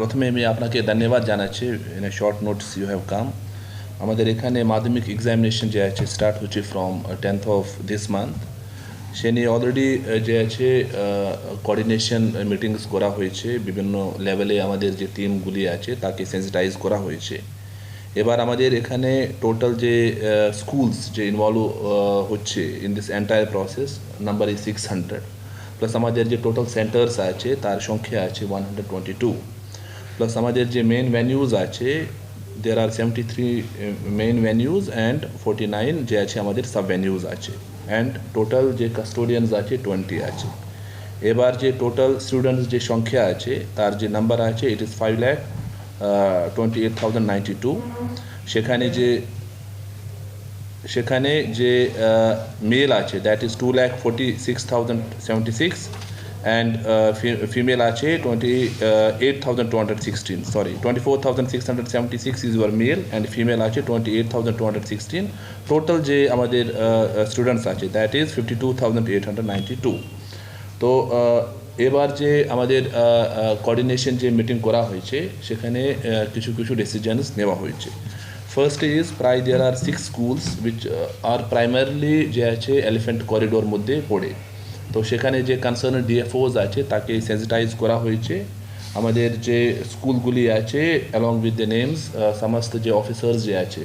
প্রথমে আমি আপনাকে ধন্যবাদ জানাচ্ছি in a short notice you have come. আমাদের এখানে মাধ্যমিক এক্সামিনেশন যে আছে স্টার্ট হচ্ছে from 10th of this month. সে নিয়ে অলরেডি যে আছে কোঅর্ডিনেশন মিটিংস করা হয়েছে, বিভিন্ন লেভেলে আমাদের যে টিমগুলি আছে তাকে সেন্সিটাইজ করা হয়েছে। এবার আমাদের এখানে টোটাল যে স্কুলস যে ইনভলভ হচ্ছে in this entire process number is 600, plus আমাদের যে টোটাল সেন্টার্স আছে তার সংখ্যা আছে 122, প্লাস আমাদের যে মেইন ভেন্যুজ আছে দেয়ার আর 73 মেইন ভেন্যুজ অ্যান্ড 49 যে আছে আমাদের সাব ভেন্যুজ আছে, অ্যান্ড টোটাল যে কাস্টোডিয়ানস আছে 20 আছে। এবার যে টোটাল স্টুডেন্টস যে সংখ্যা আছে তার যে নাম্বার আছে ইট ইজ 5,28,092। সেখানে যে মেল আছে দ্যাট ইজ 2,46,076, and female আছে 28,216, sorry 24,676 is your male and female আছে 28,216। টোটাল যে আমাদের স্টুডেন্টস আছে দ্যাট ইজ 52,892। তো এবার যে আমাদের কোঅর্ডিনেশন যে মিটিং করা হয়েছে সেখানে কিছু কিছু ডিসিশনস নেওয়া হয়েছে। ফার্স্ট ইজ প্রায় দেয়ার আর 6 স্কুলস উইচ আর প্রাইমারিলি যে আছে এলিফ্যান্ট করিডোর মধ্যে পড়ে। তো সেখানে যে কনসার্ন ডিএফওস আছে তাকে সেন্সিটাইজ করা হয়েছে। আমাদের যে স্কুলগুলি আছে অ্যালং উইথ দ্য নেমস সমস্ত যে অফিসার্স যে আছে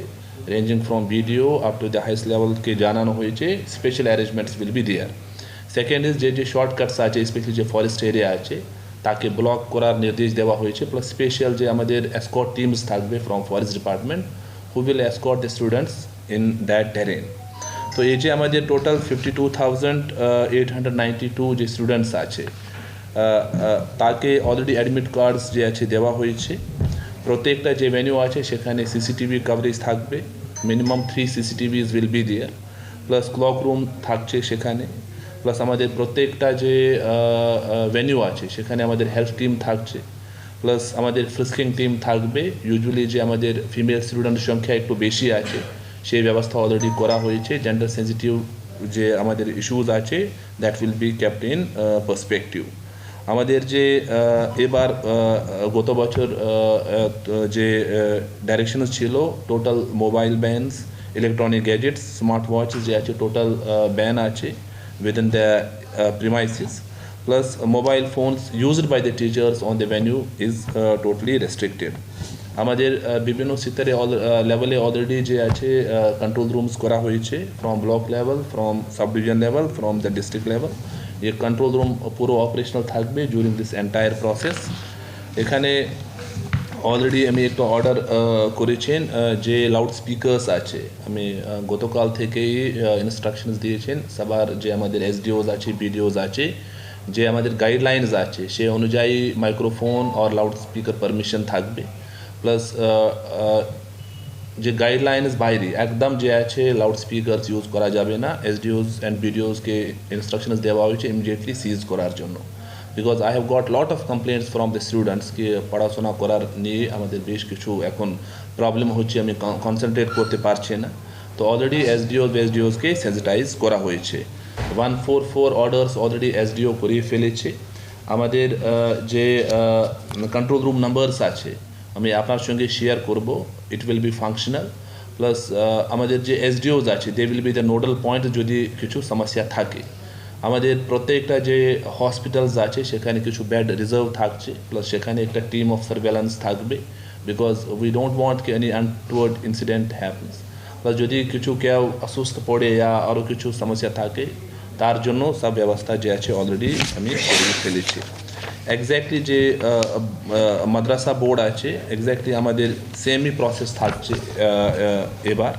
ranging from BDO up to the highest লেভেলকে জানানো হয়েছে, special arrangements will be there. Second is যে শর্টকাটস আছে স্পেশালি যে ফরেস্ট এরিয়া আছে তাকে ব্লক করার নির্দেশ দেওয়া হয়েছে, প্লাস স্পেশাল যে আমাদের এসকর্ট টিমস থাকবে from forest department who will escort the students in that terrain. তো এই যে আমাদের টোটাল 52,892 যে স্টুডেন্টস আছে তাকে অলরেডি অ্যাডমিট কার্ডস যে আছে দেওয়া হয়েছে। প্রত্যেকটা যে ভেন্যু আছে সেখানে সিসিটিভি কভারেজ থাকবে, minimum 3 CCTVs will be there, plus cloak room থাকছে সেখানে, প্লাস আমাদের প্রত্যেকটা যে ভেন্যু আছে সেখানে আমাদের হেলথ টিম থাকছে, প্লাস আমাদের ফ্রিস্কিং টিম থাকবে। ইউজুয়ালি যে আমাদের ফিমেল স্টুডেন্টের সংখ্যা একটু বেশি আছে সেই ব্যবস্থা অলরেডি করা হয়েছে। জেন্ডার সেন্সিটিভ যে আমাদের ইস্যুজ আছে that will be kept in perspective. আমাদের যে এবার গত বছর যে ডাইরেকশন ছিল total mobile bans, electronic gadgets, smart watch যে আছে টোটাল ব্যান আছে within the premises, plus mobile phones used by the teachers on the venue is totally restricted. আমাদের বিভিন্ন স্তরে লেভেলে অলরেডি যে আছে কন্ট্রোল রুমস করা হয়েছে from block level, from sub division level, from the district level. এই কন্ট্রোল রুম পুরো অপারেশনাল থাকবে জুরিং দিস এন্টায়ার প্রসেস। এখানে অলরেডি আমি একটা অর্ডার করেছেন যে লাউড স্পিকার্স আছে, আমি গতকাল থেকেই ইনস্ট্রাকশনস দিয়েছেন সবার যে আমাদের এসডিওস আছে, বিডিওস আছে, যে আমাদের গাইডলাইন্স আছে সে অনুযায়ী মাইক্রোফোন আর লাউড স্পিকার পারমিশন থাকবে। প্লাস যে গাইডলাইন্স বাইরে একদম যে আছে লাউড স্পিকারস ইউজ করা যাবে না। এসডিওস অ্যান্ড বিডিওসকে ইনস্ট্রাকশনস দেওয়া হয়েছে ইমিডিয়েটলি সিজ করার জন্য, because I have got lot of complaints from the students কি পড়াশোনা করার নিয়ে আমাদের বেশ কিছু এখন প্রবলেম হচ্ছে, আমি কনসেন্ট্রেট করতে পারছি না। তো অলরেডি এসডিওসকে সেন্সিটাইজ করা হয়েছে। 144 অর্ডার্স অলরেডি এসডিও করিয়ে ফেলেছে। আমাদের যে কন্ট্রোল রুম নাম্বারস আছে আমি আপনার সঙ্গে শেয়ার করব, it will be functional. Plus আমাদের যে এসডিওস আছে they will be the nodal point যদি কিছু সমস্যা থাকে। আমাদের প্রত্যেকটা যে হসপিটালস আছে সেখানে কিছু বেড রিজার্ভ থাকছে, প্লাস সেখানে একটা টিম অফ সার্ভেলেন্স থাকবে, because we don't want any untoward incident happens. Plus যদি কিছু কেউ অসুস্থ পড়ে বা আরও কিছু সমস্যা থাকে তার জন্য সব ব্যবস্থা যে আছে অলরেডি আমি করে ফেলেছি। এক্স্যাক্টলি যে মাদ্রাসা বোর্ড আছে এক্স্যাক্টলি আমাদের সেমই প্রসেস থাকছে। এবার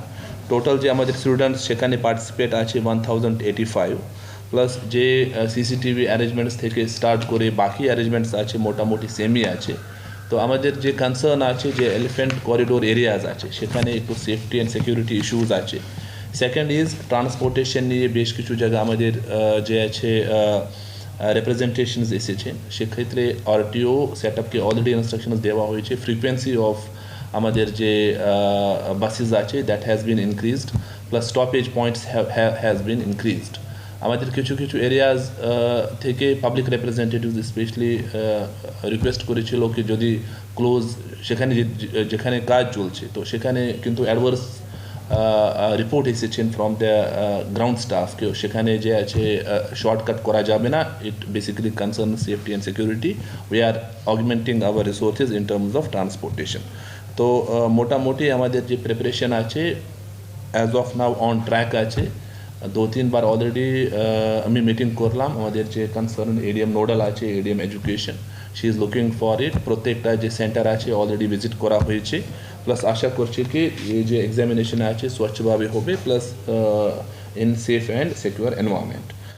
টোটাল যে আমাদের স্টুডেন্টস সেখানে পার্টিসিপেট আছে 1085, প্লাস যে সিসিটিভি অ্যারেঞ্জমেন্টস থেকে স্টার্ট করে বাকি অ্যারেঞ্জমেন্টস আছে মোটামুটি সেমই আছে। তো আমাদের যে কনসার্ন আছে যে এলিফ্যান্ট করিডোর এরিয়াজ আছে সেখানে একটু সেফটি অ্যান্ড সিকিউরিটি ইস্যুজ আছে। সেকেন্ড ইজ ট্রান্সপোর্টেশন নিয়ে বেশ কিছু জায়গা আমাদের যে আছে রিপ্রেজেন্টেশনস এসেছেন, সেক্ষেত্রে আরটিও সেট আপকে অলরেডি ইনস্ট্রাকশনস দেওয়া হয়েছে। ফ্রিকোয়েন্সি অফ আমাদের যে বাসেস আছে that has been increased, plus stoppage points has been increased. আমাদের কিছু কিছু এরিয়াজ থেকে পাবলিক রিপ্রেজেন্টেটিভ স্পেশালি রিকোয়েস্ট করেছিল কি যদি ক্লোজ সেখানে যেখানে কাজ চলছে তো সেখানে কিন্তু অ্যাডভার্স রিপোর্ট এসেছেন ফ্রম দ্য গ্রাউন্ড স্টাফ কেউ সেখানে যে আছে শর্টকাট করা যাবে না it basically concern safety and security we are augmenting our resources in terms of transportation তো মোটামুটি আমাদের যে প্রিপারেশন আছে as of now on track আছে 2-3 বার অলরেডি আমি মিটিং করলাম আমাদের যে কনসার্ন এডিএম নোডাল আছে ADM education she is looking for it প্রত্যেকটা যে সেন্টার আছে অলরেডি ভিজিট করা হয়েছে প্লাস আশা করছি কি এই যে এক্সামিনেশন আছে স্বচ্ছভাবে হবে plus in safe and secure environment